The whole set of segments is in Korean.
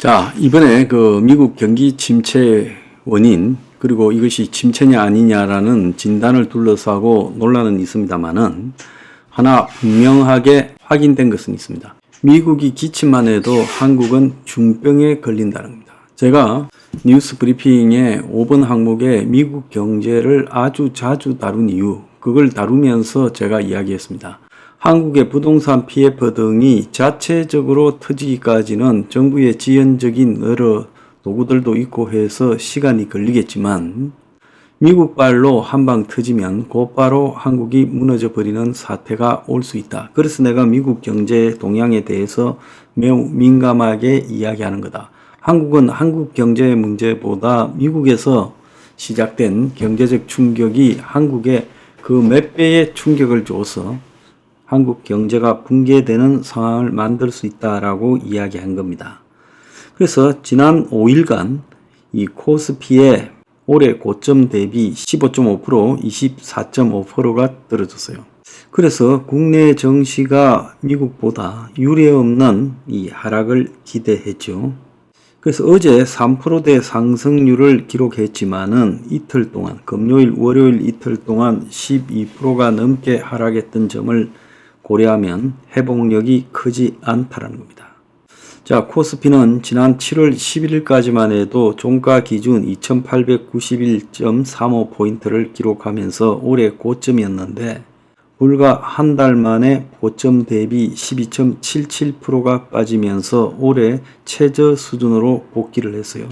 자, 이번에 미국 경기 침체 원인, 그리고 이것이 침체냐 아니냐라는 진단을 둘러싸고 논란은 있습니다만은 하나 분명하게 확인된 것은 있습니다. 미국이 기침만 해도 한국은 중병에 걸린다는 겁니다. 제가 뉴스 브리핑의 5번 항목에 미국 경제를 아주 자주 다룬 이유, 그걸 다루면서 제가 이야기했습니다. 한국의 부동산 PF 등이 자체적으로 터지기까지는 정부의 지연적인 여러 도구들도 있고 해서 시간이 걸리겠지만 미국발로 한방 터지면 곧바로 한국이 무너져 버리는 사태가 올 수 있다. 그래서 내가 미국 경제 동향에 대해서 매우 민감하게 이야기하는 거다. 한국은 한국 경제의 문제보다 미국에서 시작된 경제적 충격이 한국에 그 몇 배의 충격을 줘서 한국 경제가 붕괴되는 상황을 만들 수 있다라고 이야기한 겁니다. 그래서 지난 5일간 이 코스피의 올해 고점 대비 15.5%, 24.5%가 떨어졌어요. 그래서 국내 증시가 미국보다 유례없는 이 하락을 기대했죠. 그래서 어제 3%대 상승률을 기록했지만은 이틀 동안, 금요일, 월요일 이틀 동안 12%가 넘게 하락했던 점을 고려하면 회복력이 크지 않다는 겁니다. 자, 코스피는 지난 7월 11일까지만 해도 종가 기준 2891.35포인트를 기록하면서 올해 고점이었는데 불과 한 달 만에 고점 대비 12.77%가 빠지면서 올해 최저 수준으로 복귀를 했어요.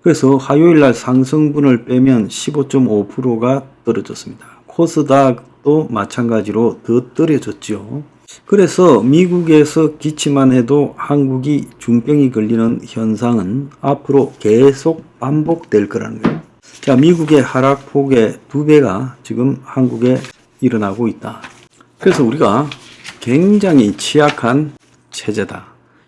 그래서 화요일날 상승분을 빼면 15.5%가 떨어졌습니다. 코스닥도 마찬가지로 더 떨어졌죠. 그래서 미국에서 기치만 해도 한국이 중병이 걸리는 현상은 앞으로 계속 반복될 거라는 거예요. 자, 미국의 하락폭의 2배가 지금 한국에 일어나고 있다. 그래서 우리가 굉장히 취약한 체제다.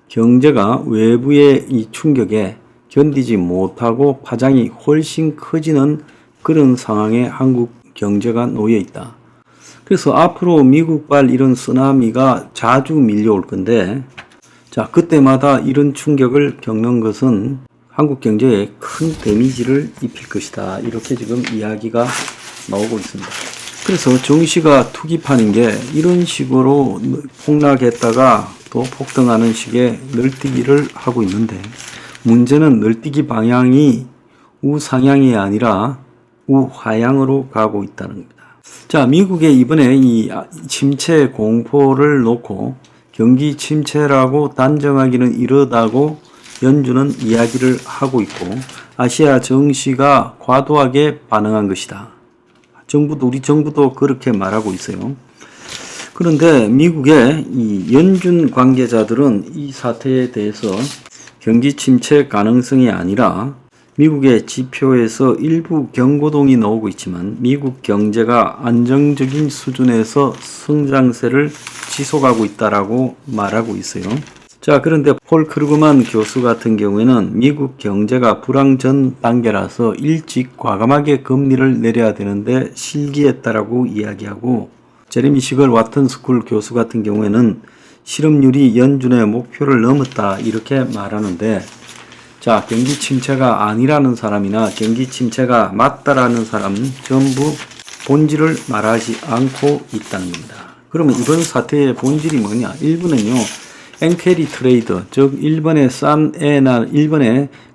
경제가 외부의 이 충격에 견디지 못하고 파장이 훨씬 커지는 그런 상황에 한국 경제가 놓여 있다. 그래서 앞으로 미국발 이런 쓰나미가 자주 밀려올 건데, 자, 그때마다 이런 충격을 겪는 것은 한국 경제에 큰 데미지를 입힐 것이다. 이렇게 지금 이야기가 나오고 있습니다. 그래서 정시가 투기판인 게 이런 식으로 폭락했다가 또 폭등하는 식의 널뛰기를 하고 있는데, 문제는 널뛰기 방향이 우상향이 아니라 우하향으로 가고 있다는 겁니다. 자, 미국의 이번에 이 침체 공포를 놓고 경기 침체라고 단정하기는 이르다고 연준은 이야기를 하고 있고, 아시아 증시가 과도하게 반응한 것이다. 우리 정부도 그렇게 말하고 있어요. 그런데 미국의 이 연준 관계자들은 이 사태에 대해서 경기 침체 가능성이 아니라 미국의 지표에서 일부 경고등이 나오고 있지만 미국 경제가 안정적인 수준에서 성장세를 지속하고 있다라고 말하고 있어요. 자, 그런데 폴 크루그만 교수 같은 경우에는 미국 경제가 불황 전 단계라서 일찍 과감하게 금리를 내려야 되는데 실기했다라고 이야기하고, 제레미 시걸 와튼 스쿨 교수 같은 경우에는 실업률이 연준의 목표를 넘었다 이렇게 말하는데, 자, 경기 침체가 아니라는 사람이나 경기 침체가 맞다라는 사람은 전부 본질을 말하지 않고 있다는 겁니다. 그러면 이번 사태의 본질이 뭐냐? 일본은요, 엔캐리 트레이드, 즉 일본의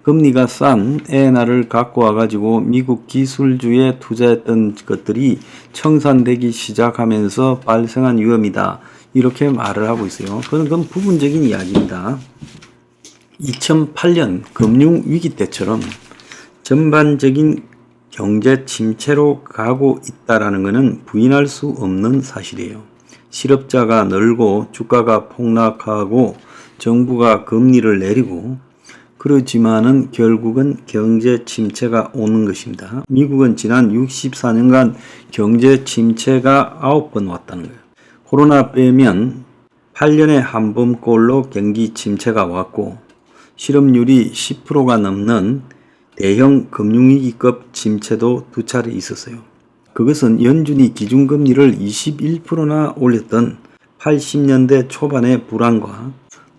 금리가 싼 엔화를 갖고 와가지고 미국 기술주에 투자했던 것들이 청산되기 시작하면서 발생한 위험이다. 이렇게 말을 하고 있어요. 그건 부분적인 이야기입니다. 2008년 금융위기 때처럼 전반적인 경제 침체로 가고 있다라는 것은 부인할 수 없는 사실이에요. 실업자가 늘고 주가가 폭락하고 정부가 금리를 내리고 그러지만은 결국은 경제 침체가 오는 것입니다. 미국은 지난 64년간 경제 침체가 9번 왔다는 거예요. 코로나 빼면 8년에 한 번꼴로 경기 침체가 왔고 실업률이 10%가 넘는 대형 금융위기급 침체도 2차례 있었어요. 그것은 연준이 기준금리를 21%나 올렸던 80년대 초반의 불황과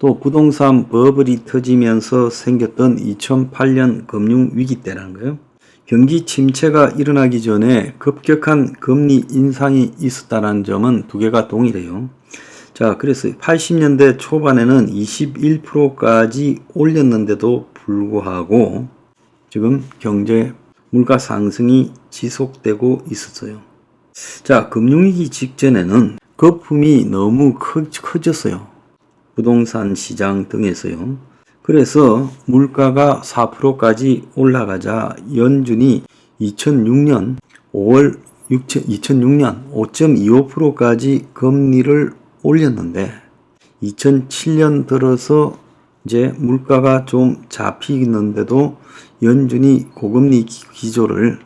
또 부동산 버블이 터지면서 생겼던 2008년 금융위기 때라는 거예요. 경기 침체가 일어나기 전에 급격한 금리 인상이 있었다는 점은 두 개가 동일해요. 자, 그래서 80년대 초반에는 21%까지 올렸는데도 불구하고 지금 경제 물가 상승이 지속되고 있었어요. 자, 금융위기 직전에는 거품이 너무 커졌어요. 부동산 시장 등에서요. 그래서 물가가 4%까지 올라가자 연준이 2006년 5.25%까지 금리를 올렸는데 2007년 들어서 이제 물가가 좀 잡히는데도 연준이 고금리 기조를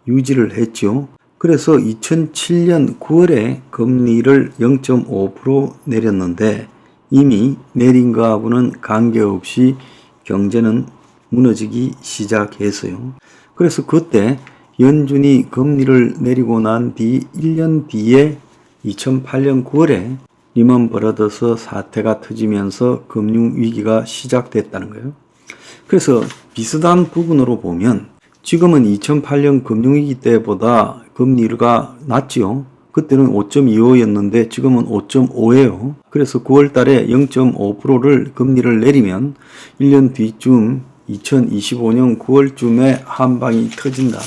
유지를 했죠. 그래서 2007년 9월에 금리를 0.5% 내렸는데 이미 내린 거하고는 관계없이 경제는 무너지기 시작했어요. 그래서 그때 연준이 금리를 내리고 난 뒤 1년 뒤에 2008년 9월에 리먼 브라더스 사태가 터지면서 금융위기가 시작됐다는 거예요. 그래서 비슷한 부분으로 보면 지금은 2008년 금융위기 때보다 금리가 낮지요. 그때는 5.25였는데 지금은 5.5예요. 그래서 9월 달에 0.5%를 금리를 내리면 1년 뒤쯤 2025년 9월쯤에 한 방이 터진다.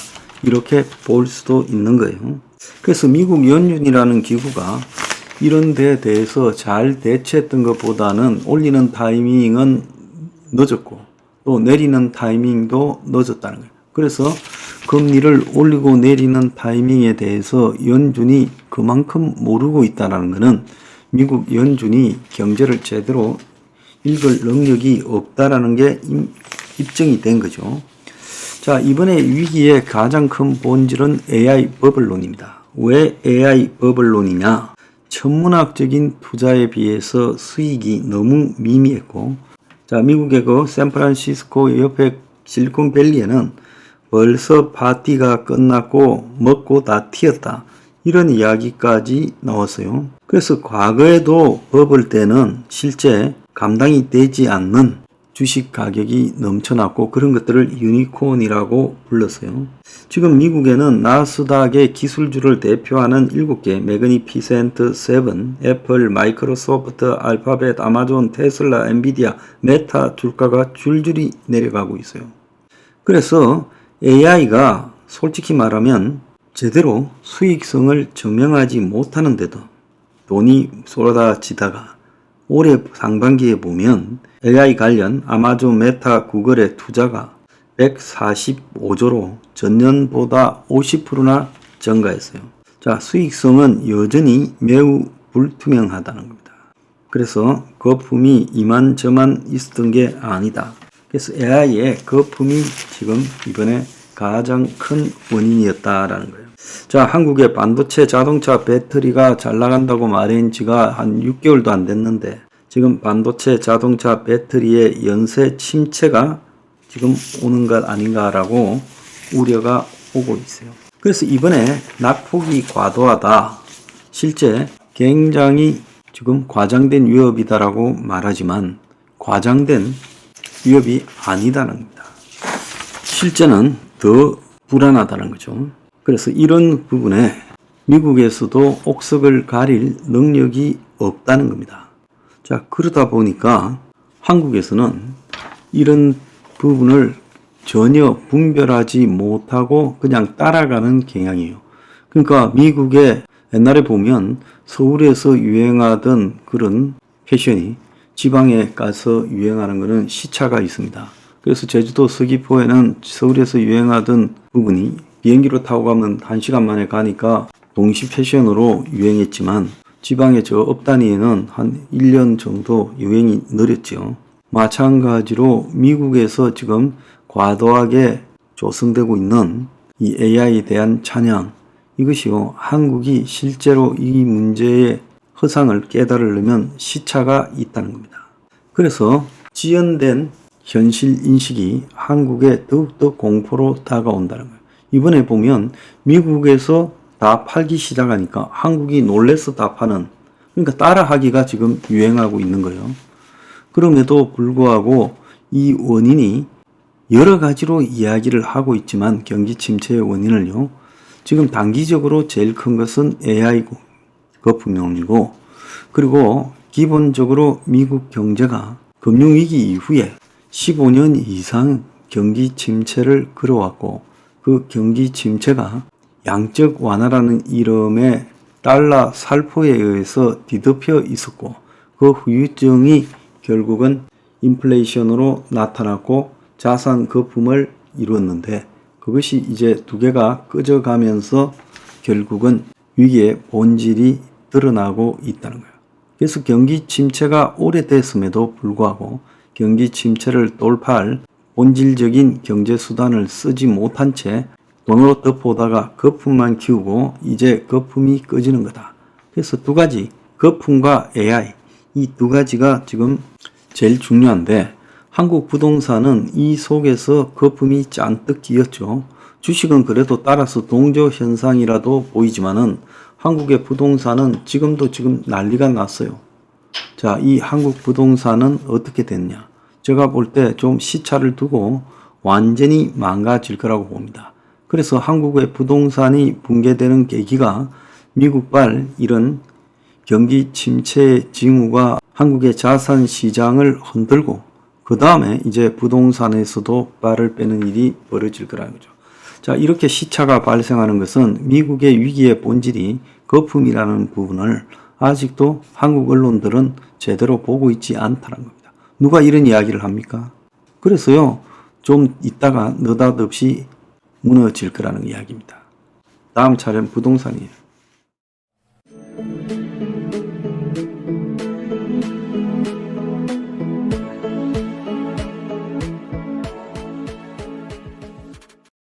이렇게 볼 수도 있는 거예요. 그래서 미국 연준이라는 기구가 이런 데에 대해서 잘 대처했던 것보다는 올리는 타이밍은 늦었고 또 내리는 타이밍도 늦었다는 거예요. 그래서 금리를 올리고 내리는 타이밍에 대해서 연준이 그만큼 모르고 있다는 것은 미국 연준이 경제를 제대로 읽을 능력이 없다라는 게 입증이 된 거죠. 자, 이번에 위기의 가장 큰 본질은 AI 버블론입니다. 왜 AI 버블론이냐? 천문학적인 투자에 비해서 수익이 너무 미미했고, 자, 미국의 그 샌프란시스코 옆에 실리콘밸리에는 벌써 파티가 끝났고 먹고 다 튀었다. 이런 이야기까지 나왔어요. 그래서 과거에도 버블 때는 실제 감당이 되지 않는 주식 가격이 넘쳐났고 그런 것들을 유니콘이라고 불렀어요. 지금 미국에는 나스닥의 기술주를 대표하는 7개, 매그니피센트 7, 애플, 마이크로소프트, 알파벳, 아마존, 테슬라, 엔비디아, 메타 주가가 줄줄이 내려가고 있어요. 그래서 AI가 솔직히 말하면 제대로 수익성을 증명하지 못하는데도 돈이 쏟아지다가 올해 상반기에 보면 AI 관련 아마존, 메타, 구글의 투자가 145조로 전년보다 50%나 증가했어요. 자, 수익성은 여전히 매우 불투명하다는 겁니다. 그래서 거품이 이만저만 있었던 게 아니다. 그래서 AI의 거품이 지금 이번에 가장 큰 원인이었다라는 거예요. 자, 한국의 반도체 자동차 배터리가 잘 나간다고 말한 지가 한 6개월도 안 됐는데 지금 반도체 자동차 배터리의 연쇄 침체가 지금 오는 것 아닌가라고 우려가 오고 있어요. 그래서 이번에 낙폭이 과도하다. 실제 굉장히 지금 과장된 위협이다라고 말하지만 과장된 위협이 아니다는 겁니다. 실제는 더 불안하다는 거죠. 그래서 이런 부분에 미국에서도 옥석을 가릴 능력이 없다는 겁니다. 자, 그러다 보니까 한국에서는 이런 부분을 전혀 분별하지 못하고 그냥 따라가는 경향이에요. 그러니까 미국에 옛날에 보면 서울에서 유행하던 그런 패션이 지방에 가서 유행하는 것은 시차가 있습니다. 그래서 제주도 서귀포에는 서울에서 유행하던 부분이 비행기로 타고 가면 1시간 만에 가니까 동시 패션으로 유행했지만 지방의 저 업 단위에는 한 1년 정도 유행이 느렸죠. 마찬가지로 미국에서 지금 과도하게 조성되고 있는 이 AI에 대한 찬양, 이것이요, 한국이 실제로 이 문제의 허상을 깨달으려면 시차가 있다는 겁니다. 그래서 지연된 현실 인식이 한국에 더욱더 공포로 다가온다는 거예요. 이번에 보면 미국에서 다 팔기 시작하니까 한국이 놀래서 다 파는, 그러니까 따라하기가 지금 유행하고 있는 거예요. 그럼에도 불구하고 이 원인이 여러 가지로 이야기를 하고 있지만 경기 침체의 원인을요. 지금 단기적으로 제일 큰 것은 AI 거품론이고, 그리고 기본적으로 미국 경제가 금융위기 이후에 15년 이상 경기 침체를 걸어왔고, 그 경기 침체가 양적 완화라는 이름의 달러 살포에 의해서 뒤덮여 있었고, 그 후유증이 결국은 인플레이션으로 나타났고 자산 거품을 이루었는데, 그것이 이제 두 개가 꺼져가면서 결국은 위기의 본질이 드러나고 있다는 거예요. 그래서 경기 침체가 오래됐음에도 불구하고 경기 침체를 돌파할 본질적인 경제 수단을 쓰지 못한 채 돈으로 덮어오다가 거품만 키우고 이제 거품이 꺼지는 거다. 그래서 두 가지, 거품과 AI, 이 두 가지가 지금 제일 중요한데, 한국 부동산은 이 속에서 거품이 잔뜩 끼었죠. 주식은 그래도 따라서 동조 현상이라도 보이지만은 한국의 부동산은 지금 난리가 났어요. 자, 이 한국 부동산은 어떻게 됐냐? 제가 볼 때 좀 시차를 두고 완전히 망가질 거라고 봅니다. 그래서 한국의 부동산이 붕괴되는 계기가 미국발 이런 경기 침체 징후가 한국의 자산 시장을 흔들고, 그 다음에 이제 부동산에서도 발을 빼는 일이 벌어질 거라는 거죠. 자, 이렇게 시차가 발생하는 것은 미국의 위기의 본질이 거품이라는 부분을 아직도 한국 언론들은 제대로 보고 있지 않다는 겁니다. 누가 이런 이야기를 합니까? 그래서요, 좀 있다가 느닷없이 무너질 거라는 이야기입니다. 다음 차례는 부동산이에요.